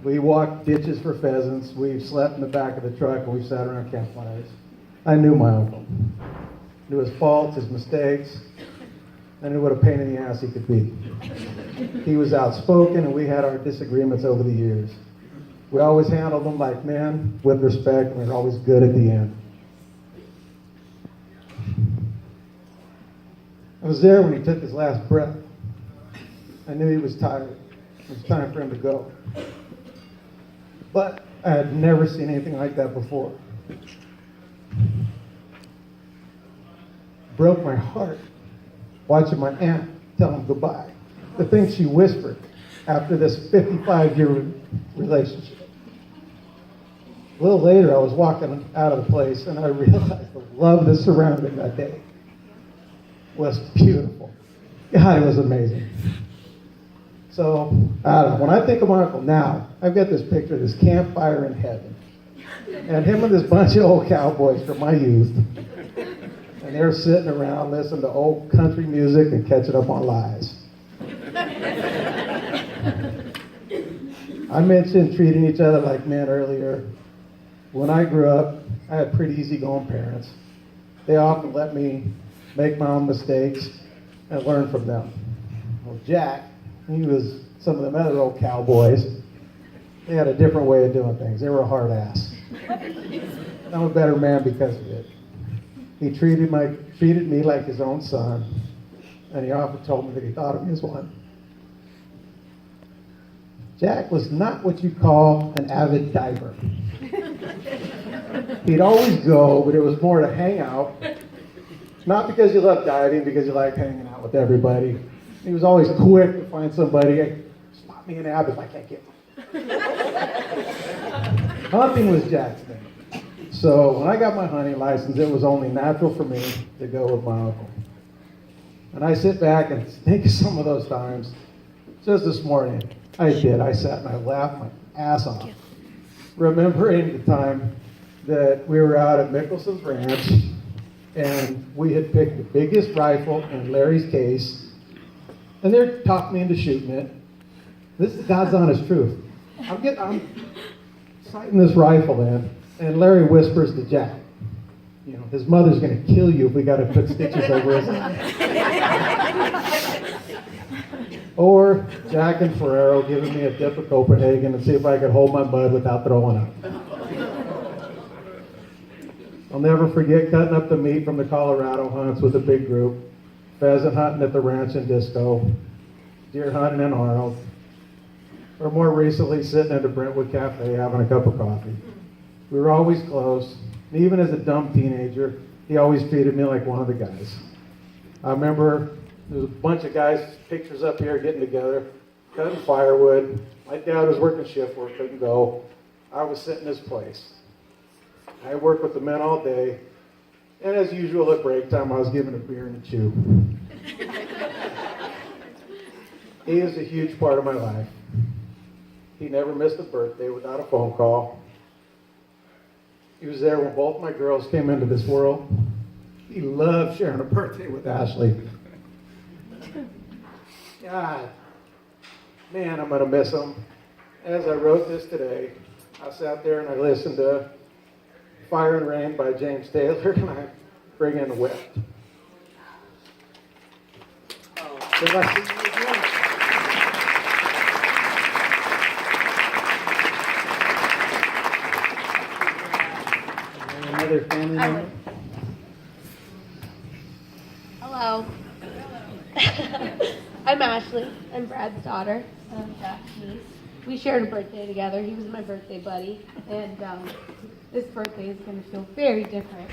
We walked ditches for pheasants. We slept in the back of the truck, and we sat around campfires. I knew my uncle. Knew his faults, his mistakes. I knew what a pain in the ass he could be. He was outspoken, and we had our disagreements over the years. We always handled them like men, with respect, and we were always good at the end. I was there when he took his last breath. I knew he was tired. It was time for him to go. But I had never seen anything like that before. Broke my heart watching my aunt tell him goodbye. The things she whispered after this 55-year relationship. A little later, I was walking out of the place, and I realized the love that surrounded that day was beautiful. God, it was amazing. So, I don't know. When I think of my uncle now, I've got this picture of this campfire in heaven. And him and this bunch of old cowboys from my youth. And they're sitting around listening to old country music and catching up on lies. I mentioned treating each other like men earlier. When I grew up, I had pretty easygoing parents. They often let me make my own mistakes and learn from them. Well, Jack, he was some of them other old cowboys. They had a different way of doing things. They were a hard ass. I'm a better man because of it. He treated me like his own son, and he often told me that he thought of me as one. Jack was not what you call an avid diver. He'd always go, but it was more to hang out. Not because you loved diving, because you liked hanging out with everybody. He was always quick to find somebody. Hey, stop me in Abbott if I can't get one. Hunting was Jack's thing. So when I got my hunting license, it was only natural for me to go with my uncle. And I sit back and think of some of those times. Just this morning, I sat and I laughed my ass off, remembering the time that we were out at Mickelson's Ranch, and we had picked the biggest rifle in Larry's case, and they're talking me into shooting it. This is God's honest truth. I'm sighting this rifle in, and Larry whispers to Jack, you know, his mother's going to kill you if we got to put stitches over his eye. Or Jack and Ferrero giving me a dip of Copenhagen and see if I could hold my bud without throwing up. I'll never forget cutting up the meat from the Colorado hunts with a big group, pheasant hunting at the ranch in Disco, deer hunting in Arnold, or more recently sitting at the Brentwood Cafe having a cup of coffee. We were always close, and even as a dumb teenager, he always treated me like one of the guys. I remember there was a bunch of guys, pictures up here getting together, cutting firewood. My dad was working shift work, couldn't go. I was sitting in his place. I worked with the men all day, and as usual at break time, I was given a beer and a chew. He is a huge part of my life. He never missed a birthday without a phone call. He was there when both my girls came into this world. He loved sharing a birthday with Ashley. God, man, I'm going to miss him. As I wrote this today, I sat there and I listened to Fire and Rain by James Taylor, and I bring in wept. Did I see you again? Another family member? Hello. I'm Ashley. I'm Brad's daughter. Jack's niece. We shared a birthday together. He was my birthday buddy, and this birthday is going to feel very different.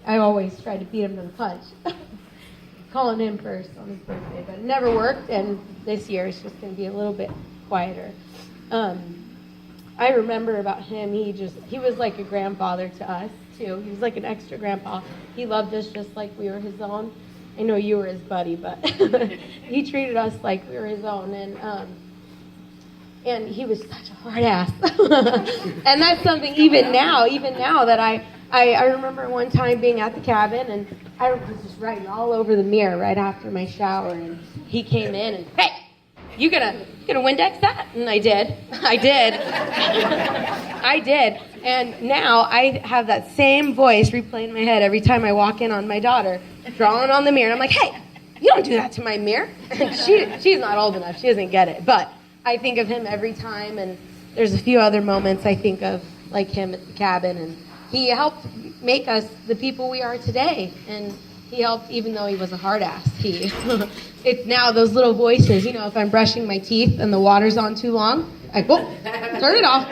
I always try to beat him to the punch, calling him first on his birthday, but it never worked, and this year it's just going to be a little bit quieter. I remember about him, he was like a grandfather to us, too. He was like an extra grandpa. He loved us just like we were his own. I know you were his buddy, but he treated us like we were his own, and he was such a hard ass. And that's something even now that I remember one time being at the cabin, and I was just writing all over the mirror right after my shower, and he came in and, hey, you gonna Windex that? And I did. I did. I did. And now I have that same voice replay in my head every time I walk in on my daughter, drawing on the mirror. And I'm like, hey, you don't do that to my mirror. And she's not old enough. She doesn't get it. But I think of him every time. And there's a few other moments I think of, like him at the cabin. And he helped make us the people we are today. And he helped, even though he was a hard ass. It's now those little voices. If I'm brushing my teeth and the water's on too long, I turn it off.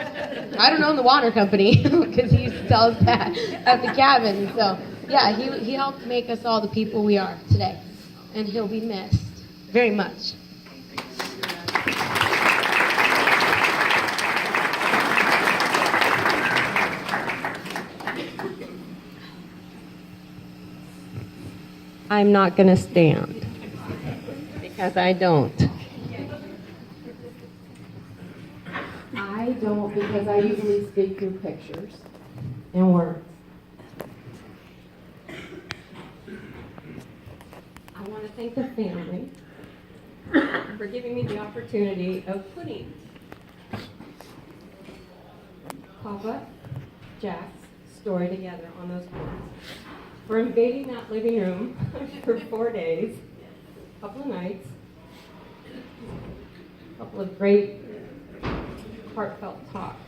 I don't own the water company because he used to tell us that at the cabin. So, yeah, he helped make us all the people we are today. And he'll be missed very much. I'm not going to stand because I don't. I don't, because I usually speak through pictures and words. I want to thank the family for giving me the opportunity of putting Papa, Jack's story together on those boards. For invading that living room for 4 days, a couple of nights, a couple of great heartfelt talks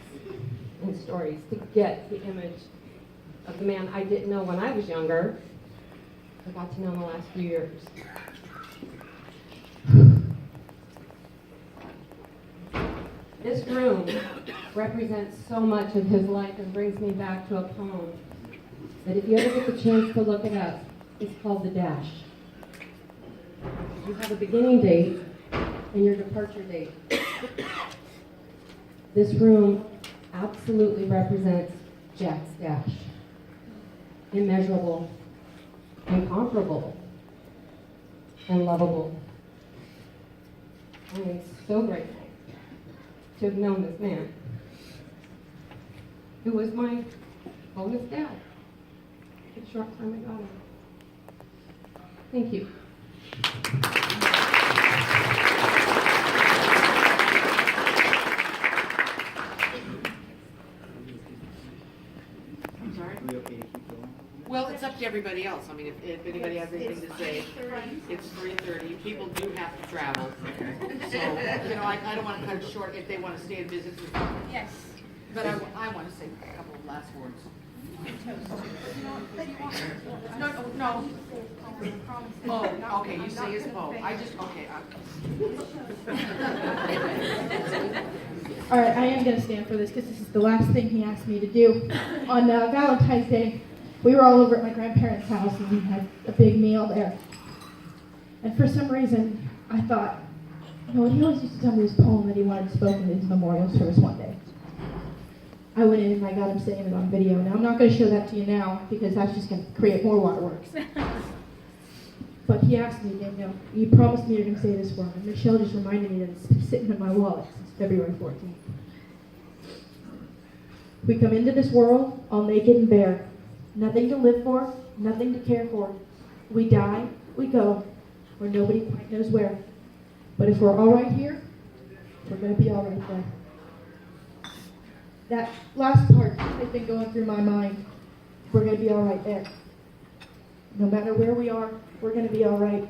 and stories to get the image of the man I didn't know when I was younger, I got to know in the last few years. This room represents so much of his life and brings me back to a poem that if you ever get the chance to look it up, it's called The Dash. You have a beginning date and your departure date. This room absolutely represents Jack's dash. Immeasurable, incomparable, and lovable. I am so grateful to have known this man, who was my oldest dad. A short time ago. Thank you. I'm sorry? Well, it's up to everybody else. I mean, if anybody has anything to say, it's 3:30. People do have to travel. So, I don't want to cut it short if they want to stay and visit. Yes. But I want to say a couple of last words. No. Oh, okay, you say his poem. Okay. All right, I am going to stand for this because this is the last thing he asked me to do. On Valentine's Day, we were all over at my grandparents' house and we had a big meal there. And for some reason, I thought, he always used to tell me this poem that he wanted spoken at his memorial service one day. I went in and I got him saying it on video. Now, I'm not going to show that to you now because that's just going to create more waterworks. But he asked me, Danielle, you promised me you're going to say this for him. And Michelle just reminded me that it's been sitting in my wallet since February 14th. We come into this world all naked and bare. Nothing to live for, nothing to care for. We die, we go, where nobody quite knows where. But if we're all right here, we're going to be all right there. That last part has been going through my mind. We're going to be all right there. No matter where we are, we're going to be all right.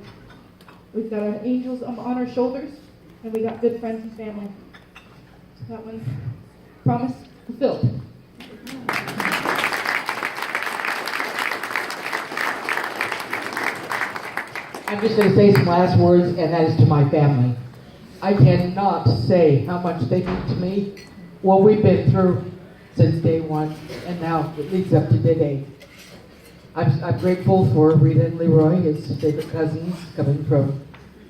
We've got our angels on our shoulders, and we got good friends and family. So that one's promise fulfilled. I'm just going to say some last words, and that is to my family. I cannot say how much they mean to me, what we've been through since day one, and now it leads up to today. I'm grateful for Rita and Leroy, his favorite cousins, coming from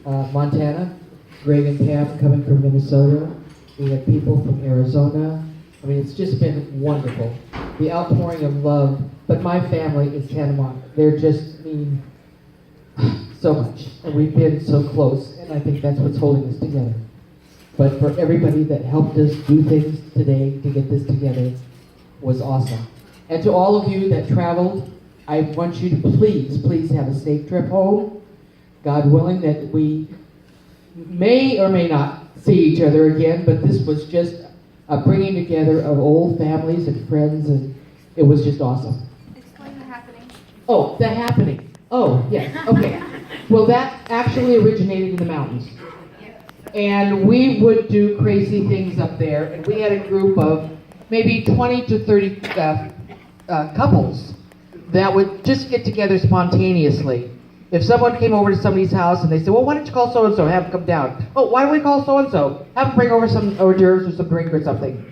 Montana, Greg and Pam coming from Minnesota. We had people from Arizona. I mean, it's just been wonderful. The outpouring of love. But my family is Tanamon. They're just mean so much. And we've been so close, and I think that's what's holding us together. But for everybody that helped us do things today to get this together was awesome. And to all of you that traveled, I want you to please have a safe trip home. God willing that we may or may not see each other again, but this was just a bringing together of old families and friends, and it was just awesome. Explain the happening. Oh, the happening. Oh, yes, okay. Well, that actually originated in the mountains. And we would do crazy things up there, and we had a group of maybe 20 to 30 couples that would just get together spontaneously. If someone came over to somebody's house and they said, well, why don't you call so-and-so, have them come down? Oh, why don't we call so-and-so? Have them bring over some hors d'oeuvres or some drink or something.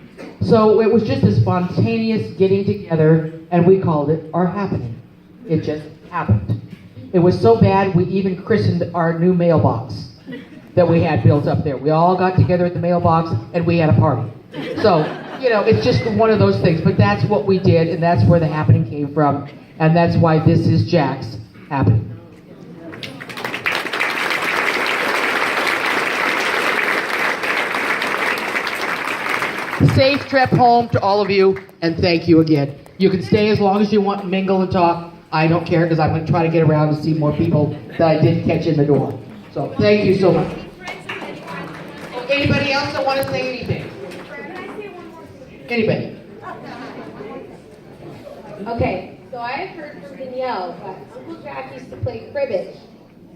So it was just a spontaneous getting together, and we called it our happening. It just happened. It was so bad, we even christened our new mailbox that we had built up there. We all got together at the mailbox, and we had a party. So, you know, it's just one of those things, but that's what we did, and that's where the happening came from, and that's why this is Jack's happening. Safe trip home to all of you, and thank you again. You can stay as long as you want and mingle and talk. I don't care, because I'm going to try to get around to see more people that I didn't catch in the door. So thank you so much. Anybody else that want to say anything? Anybody? Okay, so I have heard from Danielle that Uncle Jack used to play cribbage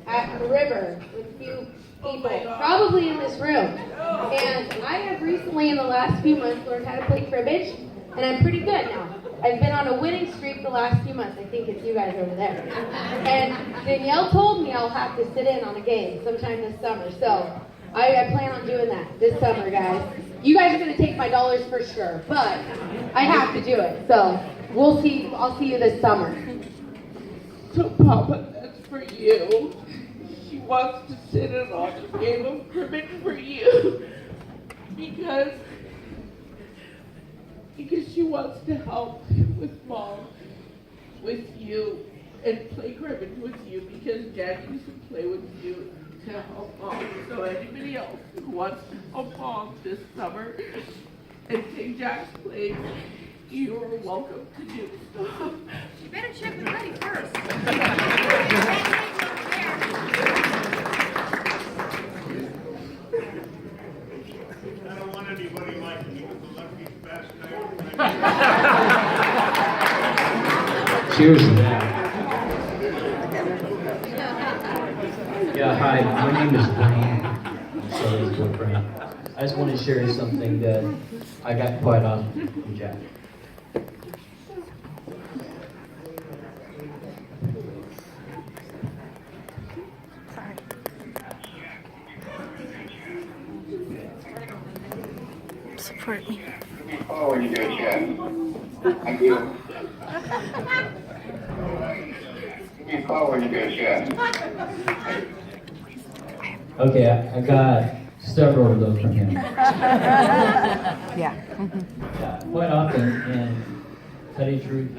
at the river with a few people, probably in this room. And I have recently, in the last few months, learned how to play cribbage, and I'm pretty good now. I've been on a winning streak the last few months. I think it's you guys over there. And Danielle told me I'll have to sit in on a game sometime this summer. So I plan on doing that this summer, guys. You guys are going to take my dollars for sure, but I have to do it. So we'll see. I'll see you this summer. So, Papa, that's for you. She wants to sit in on a game of cribbage for you because she wants to help with Mom, with you, and play cribbage with you because Jack used to play with you to help Mom. So anybody else who wants to help Mom this summer and take Jack's place, you are welcome to do so. You better check with Buddy first. I don't want anybody like me with the luckiest bastard. Cheers to that. Yeah, hi, my name is Brian. I'm sorry, it's with Brian. I just want to share something that I got quite often from Jack. Support me. Oh, when you do it, Chad. Thank you. Give me a call when you do it, Chad. Okay, I got several of those from him. Yeah. Yeah, quite often, and to tell you the truth,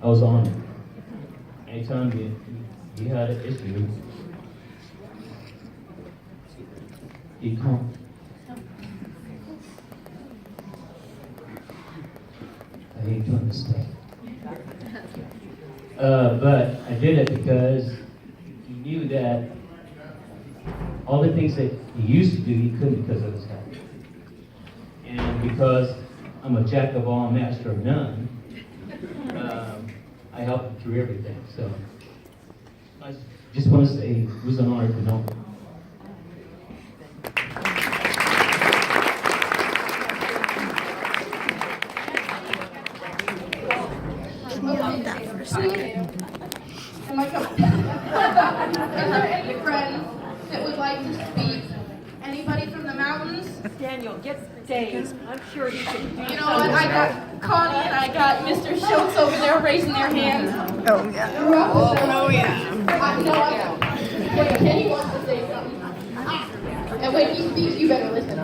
I was on it. Anytime you had an issue, you come. I hate doing this thing. But I did it because he knew that all the things that he used to do, he couldn't because of his health. And because I'm a jack of all, master of none, I helped him through everything. So I just want to say it was an honor to know him. Oh my God. Is there any friends that would like to speak? Anybody from the mountains? Daniel, get Dave. I'm sure he can do You know what? I got Connie and I got Mr. Schultz over there raising their hands. Oh, yeah. Oh yeah. Wait, Kenny wants to say something. And when he speaks, you better listen.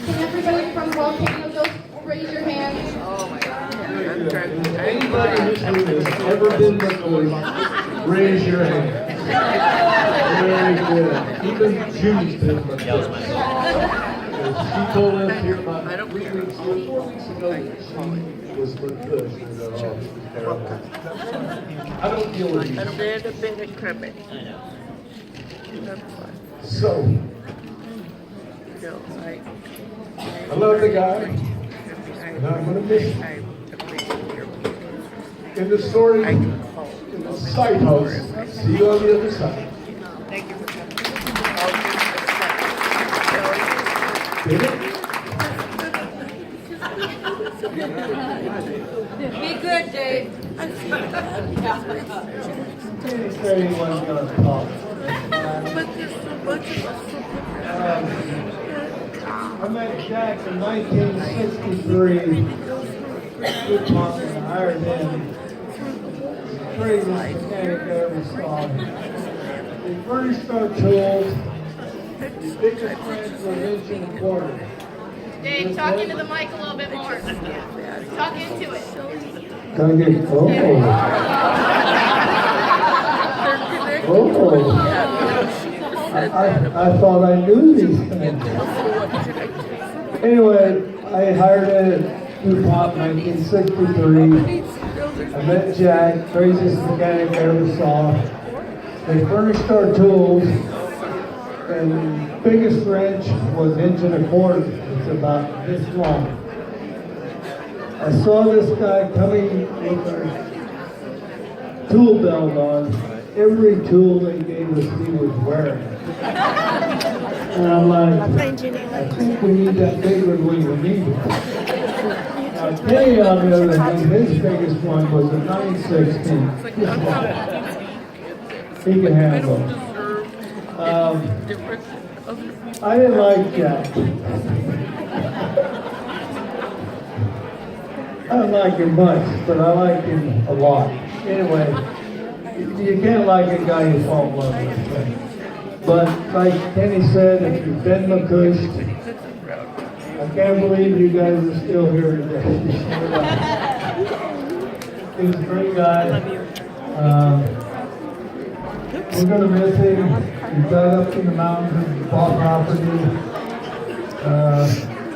Can everybody from Volcano Ghost raise your hands? Anybody in this room has ever been recorded, raise your hand. Very good. Even Judy's been recorded. She told us here about 3 weeks, 4 weeks ago that she was with Kush. And, oh, it was terrible. I don't deal with these. A little bit of cribbing. I know. That's fine. So, No, I love the guy, and I'm gonna miss him. I appreciate your In the story, I can call. in the side house, see you on the other side. Thank you for coming. Did it? Be good, Dave. Didn't say anyone's gonna talk. But there's so much of us. I met Jack in 1963. Good talking, I hired him. Greatest mechanic I ever saw. He furnished our tools. His biggest friends were Lynch and Porter. Dave, talk into the mic a little bit more. Talk into it. Can I get, I thought I knew these things. Anyway, I hired at DuPont in 1963. I met Jack, craziest mechanic I ever saw. They furnished our tools, and the biggest wrench was inch and a quarter. It's about this long. I saw this guy coming with a tool belt on. Every tool they gave us, he was wearing. And I'm like, I think we need that big one we will need it. Now, Kenny, on the other hand, his biggest one was a 9/16. He can handle it. I didn't like Jack. I don't like him much, but I like him a lot. Anyway, you can't like a guy you fall in love with. But like Kenny said, if you've been McCush, I can't believe you guys are still here today. He was a great guy. We're going to miss him. He died up in the mountains and bought property. I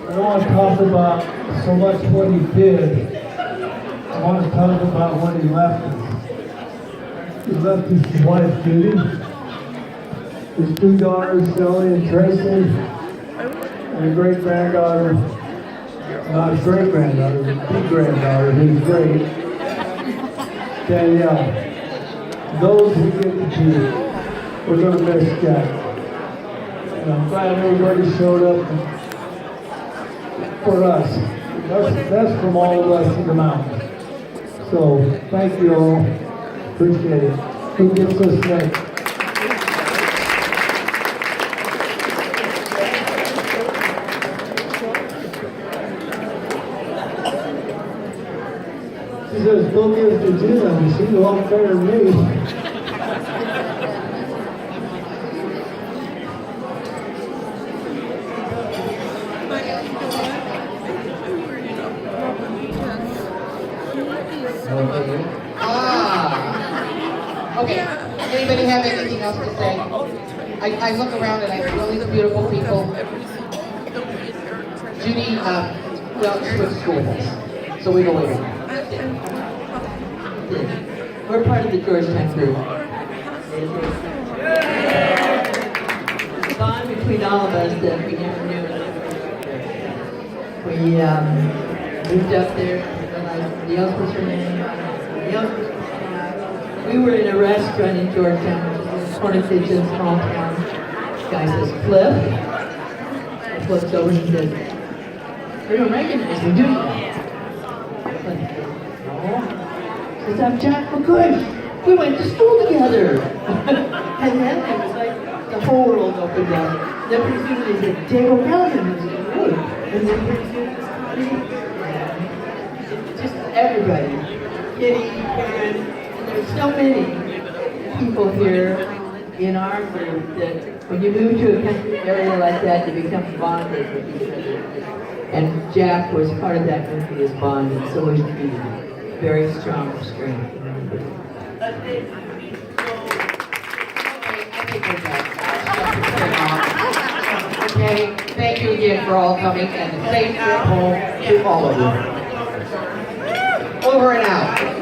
don't want to talk about so much what he did. I want to talk about what he left us. He left his wife, Judy, his 2 daughters, Shelley and Tracy, and a great-granddaughter, not a great-granddaughter, a big-granddaughter, who's great, Danielle. Those who get to choose, we're going to miss Jack. And I'm glad everybody showed up for us. That's from all of us in the mountains. So, thank you all. Appreciate it. Who gets us next? She says, go give it to Gina. She's a lot better than me. Okay, anybody have anything else to say? I look around and I see all these beautiful people. Judy, well, she went to school with us, so we know her. We're part of the Georgetown group. The bond between all of us that we never knew. We moved up there, realized the else was her name. We were in a restaurant in Georgetown, which is Corner Kitchen, small town. This guy says, Cliff. I looked over and he says, "You don't recognize me, do you?" Cliff says, "No." He says, "I'm Jack McCush. We went to school together." And then it was like the whole world opened up. Then pretty soon they said, "Dave O'Callaghan was in the room." And then pretty soon it was Connie. And just everybody. Kitty, Karen. There's so many people here in our group that when you move to a country area like that, you become bonded with each other. And Jack was part of that nucleus bond, and so was Judy. Very strong strength. Okay, I think we're done. Okay. Thank you again for all coming and a safe trip home to all of you. Over and out.